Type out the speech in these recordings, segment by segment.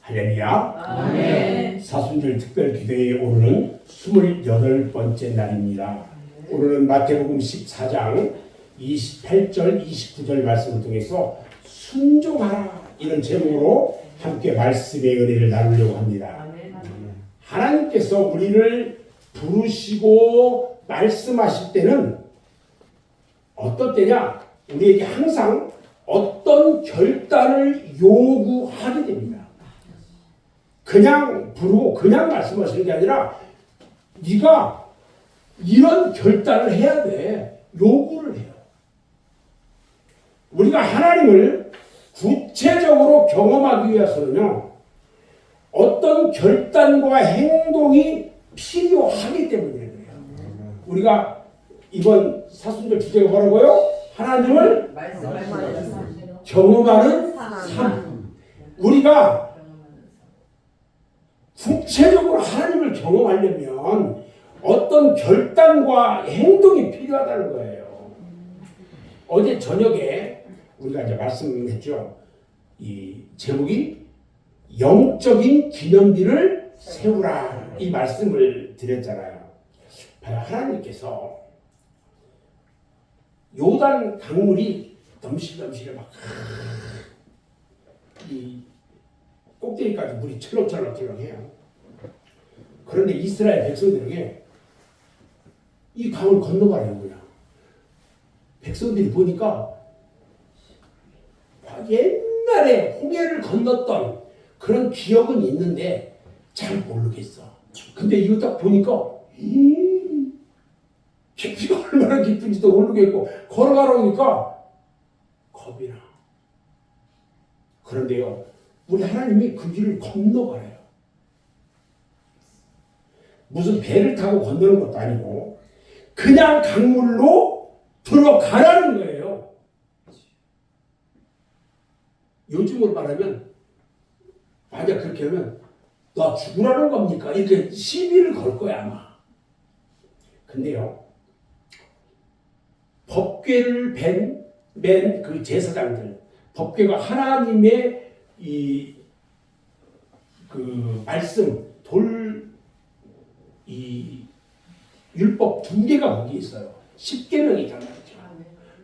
할렐루야. 아멘. 사순절 특별기도에 오늘은 28번째 날입니다. 오늘은 마태복음 14장 28절 29절 말씀을 통해서 순종하라 이런 제목으로 함께 말씀의 은혜를 나누려고 합니다. 하나님께서 우리를 부르시고 말씀하실 때는 어떤 때냐? 우리에게 항상 어떤 결단을 요구하게 됩니다. 그냥 부르고 그냥 말씀하시는 게 아니라 네가 이런 결단을 해야 돼. 요구를 해요. 우리가 하나님을 구체적으로 경험하기 위해서는요. 어떤 결단과 행동이 필요하기 때문에 그래요. 우리가 이번 사순절 주제가 뭐라고요? 하나님을 경험하는 삶. 우리가 구체적으로 하나님을 경험하려면 어떤 결단과 행동이 필요하다는 거예요. 어제 저녁에 우리가 이제 말씀했죠. 이 제목이 영적인 기념비를 세우라 이 말씀을 드렸잖아요. 하나님께서 요단 강물이 넘실넘실해 막 이 꼭대기까지 물이 철렁철렁해요. 그런데 이스라엘 백성들에게 이 강을 건너가라는 거야. 백성들이 보니까 옛날에 홍해를 건넜던 그런 기억은 있는데 잘 모르겠어. 근데 이거 딱 보니까 깊이가 얼마나 깊은지도 모르겠고 걸어가라 오니까 겁이 나. 그런데요. 우리 하나님이 그 길을 건너가래요. 무슨 배를 타고 건너는 것도 아니고 그냥 강물로 들어가라는 거예요. 요즘으로 말하면 만약 그렇게 하면 나 죽으라는 겁니까? 이렇게 시비를 걸 거야 아마. 근데요. 법궤를 맨 그 제사장들 법궤가 하나님의 그 말씀 이 율법 2개가 거기 있어요. 10계명이잖아요.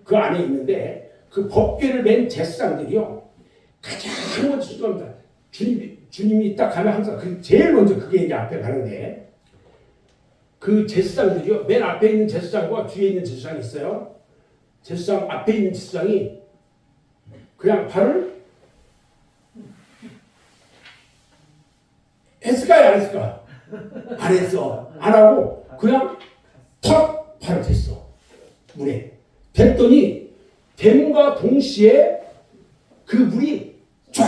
그 안에 있는데 그 법궤를 맨 제사장들이요. 가장 먼저 수고합니다. 주님이 딱 가면 항상 제일 먼저 그게 이제 앞에 가는데 그 제사장들이요. 맨 앞에 있는 제사장과 뒤에 있는 제사장이 있어요. 제사장 앞에 있는 제사장이 그냥 발을 했을까요? 안 했을까? 안 했어. 안 하고 그냥 탁 발을 댔어. 물에. 댔더니 댐과 동시에 그 물이 쫙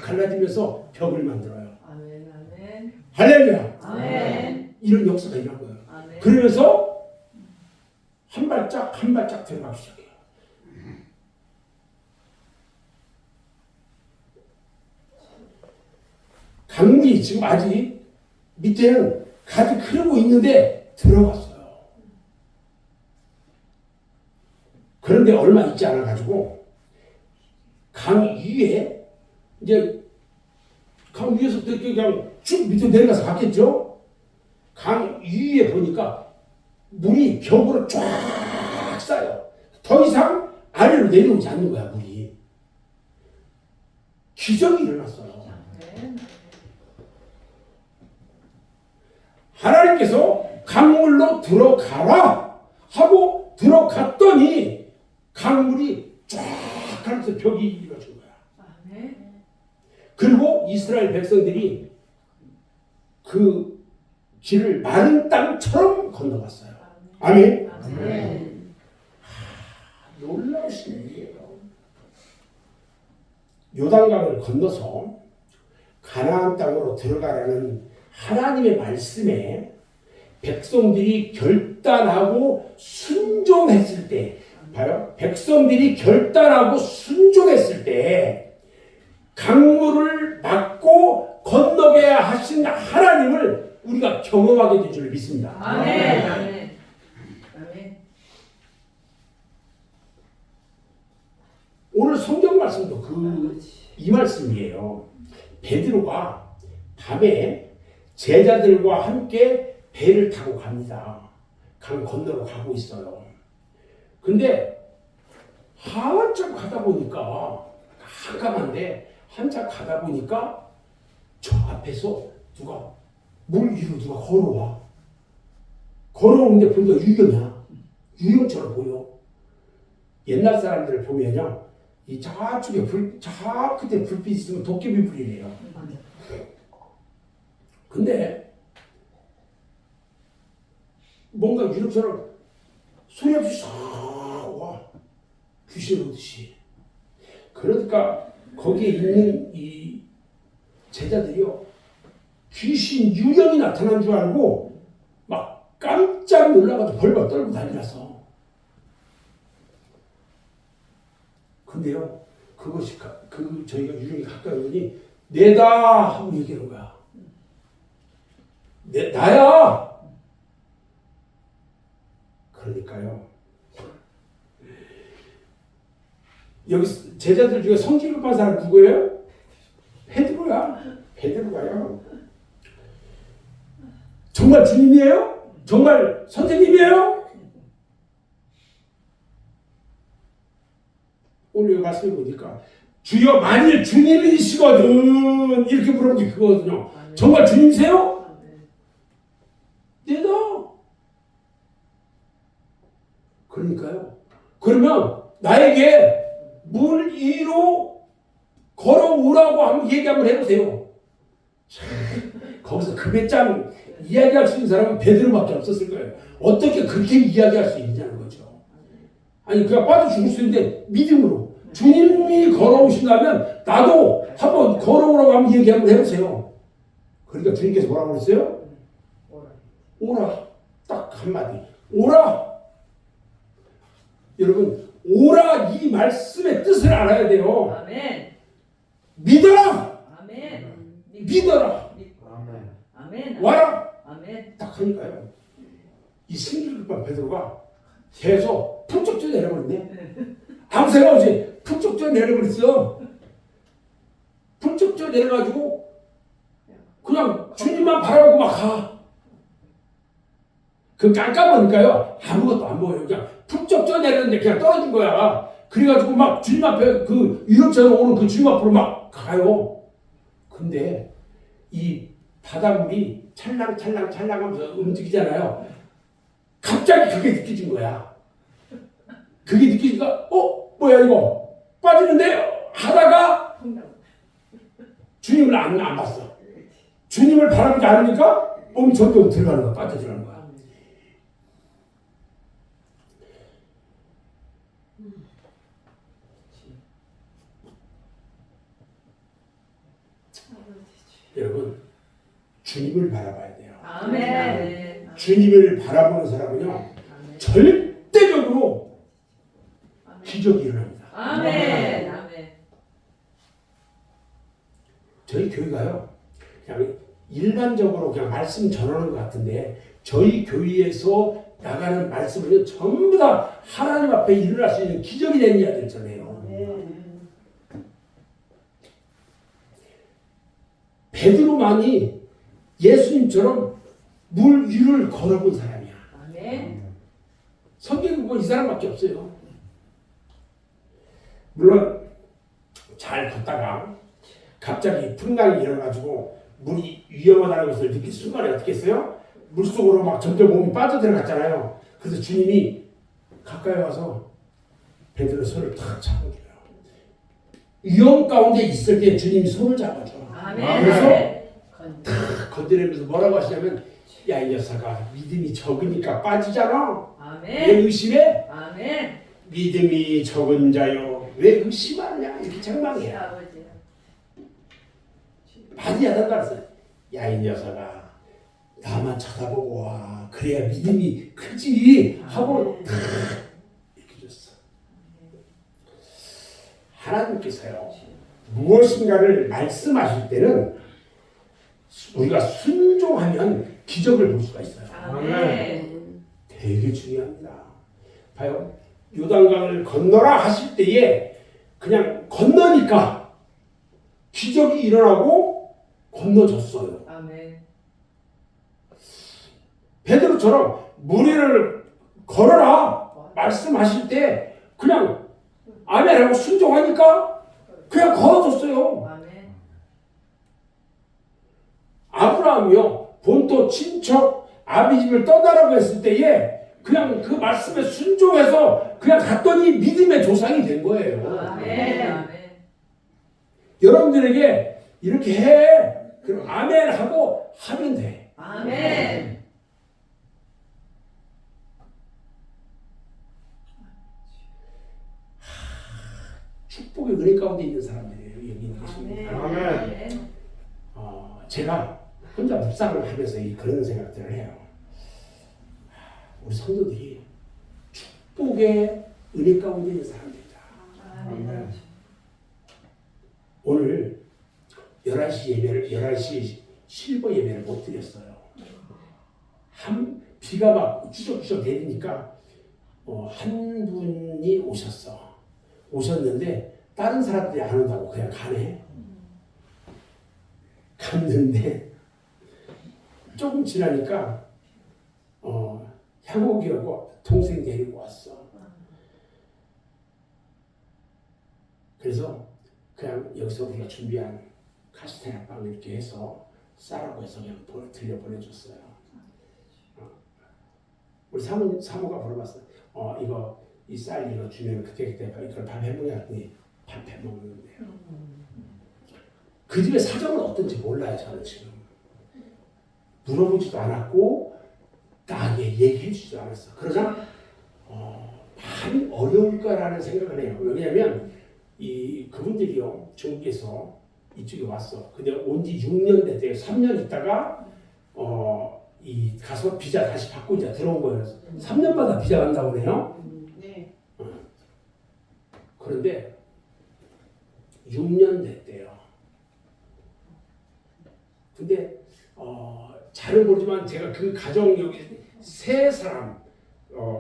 갈라지면서 벽을 만들어요. 아멘, 아멘. 할렐루야. 아멘. 이런 역사가 일어난 거예요. 아멘. 그러면서 한 발짝 한 발짝 들어가기 시작해요. 강물이 지금 아직 밑에는 가득 흐르고 있는데 들어갔어요. 그런데 얼마 있지 않아 가지고 강 위에 이제 강 위에서부터 이렇게 그냥 쭉 밑으로 내려가서 갔겠죠. 강 위에 보니까 물이 벽으로 쫙 쌓여. 더 이상 아래로 내려오지 않는 거야 물이. 기적이 일어났어요. 하나님께서 강물로 들어가라 하고 들어갔더니 강물이 쫙 하면서 벽이 이루어진 거야. 그리고 이스라엘 백성들이 그 길을 마른 땅처럼 건너갔어요. 아멘. 아멘. 놀라우신 일이에요. 요단강을 건너서 가나안 땅으로 들어가라는 하나님의 말씀에 백성들이 결단하고 순종했을 때, 봐요. 백성들이 결단하고 순종했을 때 강물을 막고 건너게야 하신 하나님을 우리가 경험하게 된 줄 믿습니다. 아멘. 아멘. 아멘. 오늘 성경 말씀도 이 말씀이에요. 베드로가 밤에 제자들과 함께 배를 타고 갑니다. 강 건너로 가고 있어요. 근데 한참 가다 보니까 깜깜한데 한참 가다 보니까 저 앞에서 누가 물 위로 누가 걸어와. 걸어오는데 보니까 유령이야. 유령처럼 보여. 옛날 사람들을 보면요, 이 저쪽에 저 끝에 불빛 있으면 도깨비 불이래요. 근데 뭔가 유령처럼 소리 없이 싹 와. 귀신 오듯이. 그러니까 거기에 있는 이 제자들이요, 귀신 유령이 나타난 줄 알고 막 깜짝 놀라가지고 벌벌 떨고 난리났어. 근데요, 그것이 저희가 유령이 가까이 오더니 내다 하고 얘기하는 거야. 나야. 그러니까요, 여기 제자들 중에 성질 급한 사람 누구예요? 베드로야. 베드로가요. 정말 주님이에요? 정말 선생님이에요? 오늘 여기 말씀을 보니까 주여 만일 주님이시거든 이렇게 물어본 게 그거거든요. 정말 주님이세요? 네다. 그러니까요. 그러면 나에게 물 위로 걸어오라고 한번 얘기 한번 해보세요. 거기서 그 배짱 이야기할 수 있는 사람은 베드로밖에 없었을 거예요. 어떻게 그렇게 이야기할 수 있냐는 거죠. 아니 그냥 빠져 죽을 수 있는데 믿음으로 주님이 걸어오신다면 나도 한번 걸어오라고 한번 얘기 한번 해보세요. 그러니까 주님께서 뭐라고 그랬어요? 오라. 딱 한마디. 오라. 여러분, 오라 이 말씀의 뜻을 알아야 돼요. 아멘. 믿어라. 아멘. 믿어라. 아멘. 아멘. 와라. 아멘. 딱 하니까요, 이 승질급한 베드로가 계속 푹쭉 뛰어 내려버리네. 아무 생각 없이 푹쭉 뛰어 내려버렸어. 푹쭉 뛰어 내려가지고 그냥 주님만 바라보고 막 가. 그 깜깜하니까요, 아무것도 안 보여요. 그냥 푹쭉 뛰어 내렸는데 그냥 떨어진 거야. 그래가지고 막 주님 앞에 그 유럽처럼 오는 그 주님 앞으로 막 가요. 근데 이 바닷물이 찰랑찰랑 찰랑하면서 움직이잖아요. 갑자기 그게 느껴진 거야. 그게 느끼니까 뭐야 이거 빠지는데 하다가 주님을 안 봤어. 주님을 바라보지 않으니까 몸이 점점 들어가는 거야. 빠져 들어가는 거야. 여러분, 주님을 바라봐야 돼요. 아멘. 주님을 바라보는 사람은요, 절대적으로 기적이 일어납니다. 아멘. 아멘. 저희 교회가요, 그냥 일반적으로 그냥 말씀 전하는 것 같은데 저희 교회에서 나가는 말씀은요, 전부 다 하나님 앞에 일어날 수 있는 기적이 된 이야기를 전해요. 베드로만이 예수님처럼 물 위를 걸어본 사람이야. 아멘. 성경에 보면 이 사람밖에 없어요. 물론 잘 걷다가 갑자기 풍랑이 일어나가지고 물이 위험하다는 것을 느낀 순간에 어떻게 했어요? 물속으로 막 점점 몸이 빠져들어갔잖아요. 그래서 주님이 가까이 와서 베드로 손을 탁 잡아줘요. 위험 가운데 있을 때 주님이 손을 잡아줘. 아멘. 그래서 탁 건드리면서 뭐라고 하시냐면, 야 이 녀석아, 믿음이 적으니까 빠지잖아. 왜 아멘. 의심해? 아멘. 믿음이 적은 자요, 왜 의심하느냐, 이렇게 책망해요. 아버지. 많이 하단다 그랬어요. 야 이 녀석아, 나만 쳐다보고 와. 그래야 믿음이 크지 하고 탁 이렇게 줬어. 하나님께서요, 무엇인가를 말씀하실 때는 우리가 순종하면 기적을 볼 수가 있어요. 아멘. 되게 중요합니다. 봐요. 요단강을 건너라 하실 때에 그냥 건너니까 기적이 일어나고 건너졌어요. 아멘. 베드로처럼 무리를 걸어라 말씀하실 때 그냥 아멘하고 순종하니까 그냥 걸어줬어요. 아멘. 아브라함이요 본토 친척 아비 집을 떠나라고 했을 때에 그냥 그 말씀에 순종해서 그냥 갔더니 믿음의 조상이 된 거예요. 아멘. 아멘. 여러분들에게 이렇게 해 그럼 아멘 하고 하면 돼. 아멘. 축복의 은혜 가운데 있는 사람들이에요. 여기 있는 계십니다. 아멘. 제가 혼자 묵상을 하면서 그런 생각들을 해요. 우리 성도들이 축복의 은혜 가운데 있는 사람들이다. 아멘. 오늘 11시 예배를 11시 실버 예배를 못 드렸어요. 비가 막 추적추적 내리니까 한 분이 오셨는데 다른 사람들이 안 온다고 그냥 가네. 갔는데 조금 지나니까 향옥이하고 동생 데리고 왔어. 그래서 그냥 여기서 우리가 준비한 카스테라 빵 이렇게 해서 싸라고 해서 그냥 들려 보내줬어요. 우리 사모가 물어봤어. 이거 이 쌀 이거 주면 그때 이걸 밥 해먹냐 했더니 밥 해먹는데요. 그 집의 사정은 어떤지 몰라요. 저는 지금 물어보지도 않았고 나에게 얘기해 주지도 않았어. 그러나 많이 어려울 거라는 생각을 해요. 왜냐하면 그분들이요 중국에서 이쪽에 왔어. 근데 온 지 6년 됐대요. 3년 있다가 가서 비자 다시 받고 이제 들어온 거예요. 3년마다 비자 간다고 그래요. 네. 그런데 6년 됐대요. 근데 잘은 모르지만 제가 그 가정 여기 세 사람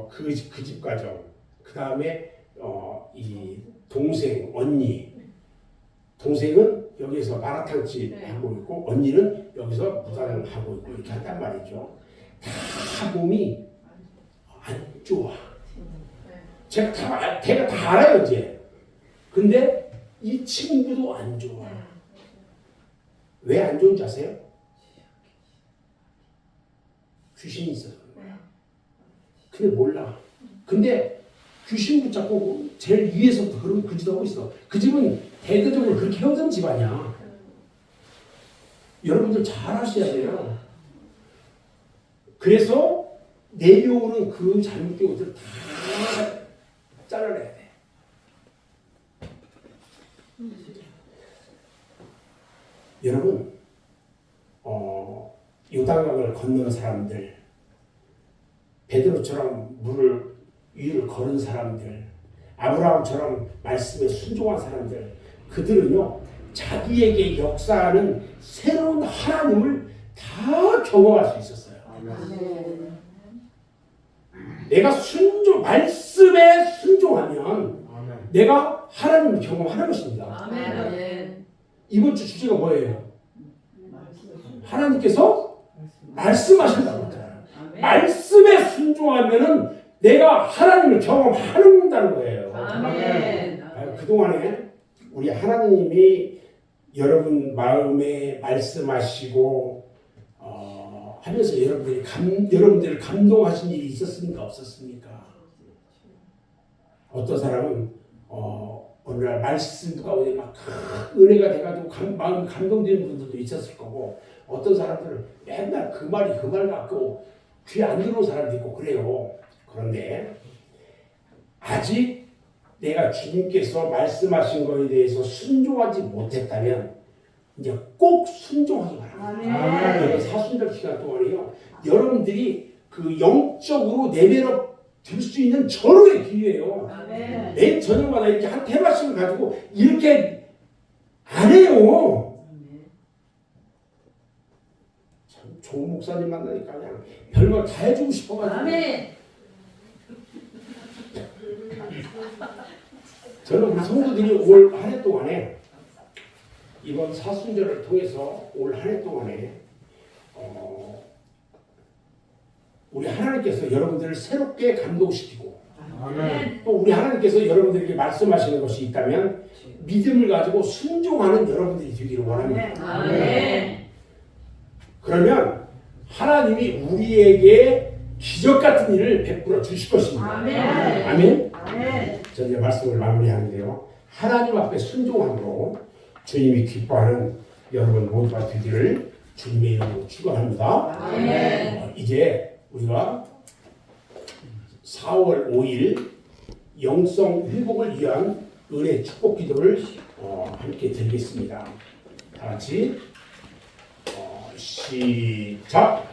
그 집 가정 그 다음에 이 동생 언니 동생은 여기서 마라탕집 하고 있고 언니는 여기서 무당 하고 있고 이렇게 한단 말이죠. 다 몸이 안 좋아. 제가 다 알아요 이제. 근데 이 친구도 안 좋아. 왜 안 좋은지 아세요? 귀신이 있어서 그런 거야. 근데 몰라. 근데 귀신 붙잡고 제일 위에서부터 그런 그 짓을 하고 있어. 그 집은 대대적으로 그렇게 해오던 집안이야. 여러분들 잘 아셔야 돼요. 그래서 내려오는 그 잘못된 것들을 다 잘라내야 돼. 여러분, 요단강을 건너는 사람들, 베드로처럼 위를 걸은 사람들, 아브라함처럼 말씀에 순종한 사람들, 그들은요 자기에게 역사하는 새로운 하나님을 다 경험할 수 있었어요. 아멘. 내가 말씀에 순종하면 내가 하나님을 경험하는 것입니다. 아멘. 이번 주 주제가 뭐예요? 하나님께서 말씀하신다고 했잖아요. 말씀에 순종하면은 내가 하나님을 경험한다는 거예요. 아멘. 그동안에 우리 하나님이 여러분 마음에 말씀하시고 하면서 여러분들을 감동하신 일이 있었습니까? 없었습니까? 어떤 사람은 어느 날 말씀 가운데 막 은혜가 돼가지고 마음 감동되는 분들도 있었을 거고 어떤 사람들은 맨날 그 말 같고 귀에 안 들어오는 사람도 있고 그래요. 그런데 아직 내가 주님께서 말씀하신 것에 대해서 순종하지 못했다면 이제 꼭 순종하기 바랍니다. 아멘. 사순절 기간 동안에요. 여러분들이 그 영적으로 레벨업 될 수 있는 절호의 기회예요. 아멘. 매일 저녁마다 이렇게 한 테마씩을 가지고 이렇게 안 해요. 참 좋은 목사님 만나니까 그냥 별걸 다 해주고 싶어가지고. 아멘. 저는 우리 성도들이 올 한 해 동안에 이번 사순절을 통해서 올 한 해 동안에 우리 하나님께서 여러분들을 새롭게 감동시키고 또 우리 하나님께서 여러분들에게 말씀하시는 것이 있다면 믿음을 가지고 순종하는 여러분들이 되기를 원합니다. 아멘. 그러면 하나님이 우리에게 기적 같은 일을 베풀어 주실 것입니다. 아멘. 아멘. 아멘. 저는 이제 말씀을 마무리하는데요. 하나님 앞에 순종함으로 주님이 기뻐하는 여러분 모두가 되기를 주님의 이름으로 축원합니다. 아멘. 이제 우리가 4월 5일 영성 회복을 위한 은혜 축복 기도를 함께 드리겠습니다. 다 같이 시작.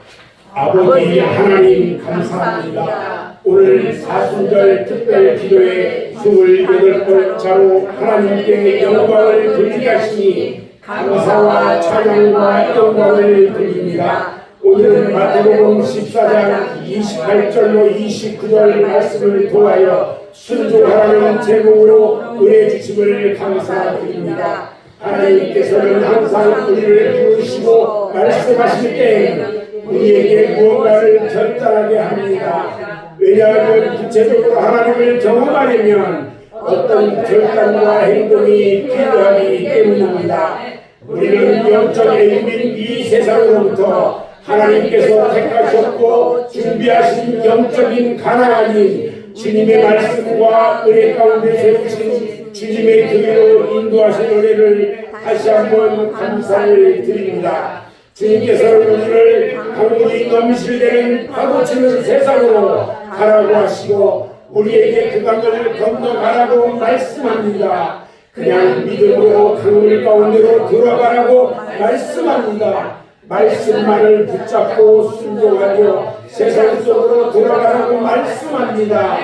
아버지 하나님 감사합니다. 오늘 사순절 특별 기도에 28번째로 하나님께 영광을 돌리게 하시니 감사와 찬양과 영광을 돌립니다. 오늘은 마태복음 14장 28절로 29절 말씀을 통하여 순종하라는 제목으로 은혜 주심을 감사드립니다. 하나님께서는 항상 우리를 부르시고 말씀하실 때 우리에게 무언가를 결단하게 합니다. 왜냐하면 구체적으로 하나님을 경험하려면 어떤 결단과 행동이 필요하기 때문입니다. 우리는 영적 애인인 이 세상으로부터 하나님께서 택하셨고 준비하신 영적인 가나안인 주님의 말씀과 은혜 가운데 세우신 주님의 교회로 인도하신 은혜를 다시 한번 감사를 드립니다. 주님께서는 우리를 강물이 넘실대는 파도치는 세상으로 가라고 하시고 우리에게 그 강을 건너가라고 말씀합니다. 그냥 믿음으로 강물 가운데로 들어가라고 말씀합니다. 말씀만을 붙잡고 순종하며 세상 속으로 돌아가라고 말씀합니다.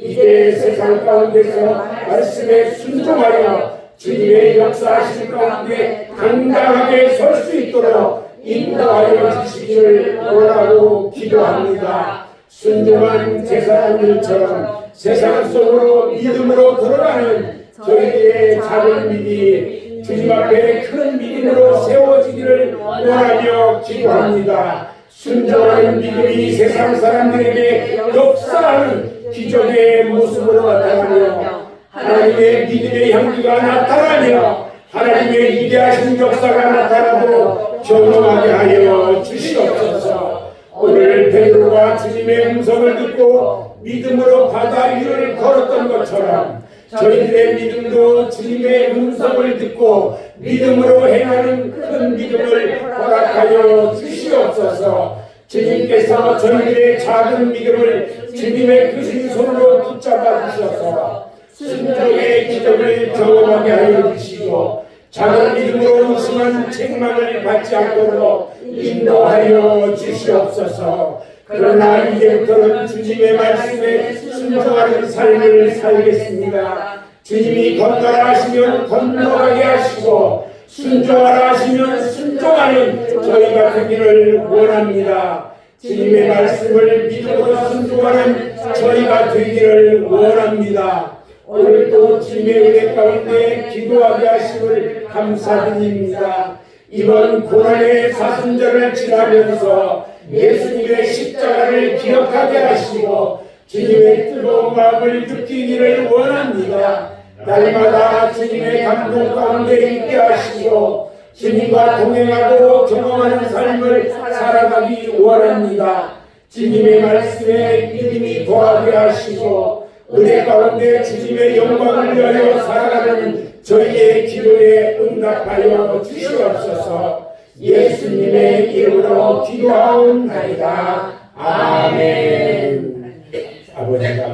이제 세상 가운데서 말씀에 순종하여 주님의 역사하실 가운데 당당하게 설 수 있도록 인도하여 주시기를 원하고 기도합니다. 순종한 제사장들처럼 세상 속으로 믿음으로 들어가는 저희들의 작은 믿음이 주님 앞에 큰 믿음으로 세워지기를 원하며 기도합니다. 순종하는 믿음이 세상 사람들에게 역사하는 기적의 모습으로 나타나며 하나님의 믿음의 향기가 나타나며 하나님의 위대하신 역사가 나타나도록 경험하게 하여 주시옵소서. 오늘 베드로가 주님의 음성을 듣고 믿음으로 바다 위를 걸었던 것처럼 저희들의 믿음도 주님의 음성을 듣고 믿음으로 행하는 큰 믿음을 허락하여 주시옵소서. 주님께서 저희들의 작은 믿음을 주님의 크신 손으로 붙잡아 주셔서 순종의 기적을 경험하게 하여 주시고 작은 믿음으로 심한 책망을 받지 않도록 인도하여 주시옵소서. 그러나 이제부터는 주님의 말씀에 순종하는 삶을 살겠습니다. 주님이 건너라 하시면 건너가게 하시고 순종하라 하시면 순종하는 저희가 되기를 원합니다. 주님의 말씀을 믿음으로 순종하는 저희가 되기를 원합니다. 오늘도 주님의 은혜 가운데 기도하게 하심을 감사드립니다. 이번 고난의 사순절을 지나면서 예수님의 십자가를 기억하게 하시고 주님의 뜨거운 마음을 느끼기를 원합니다. 날마다 주님의 감동 가운데 있게 하시고 주님과 동행하고 경험하는 삶을 살아가기 원합니다. 주님의 말씀에 믿음이 더하게 하시고 은혜 가운데 주님의 영광을 위하여 살아가는 저희의 기도에 응답하여 주시옵소서. 예수님의 이름으로 기도하옵나이다. 아멘. 아버지가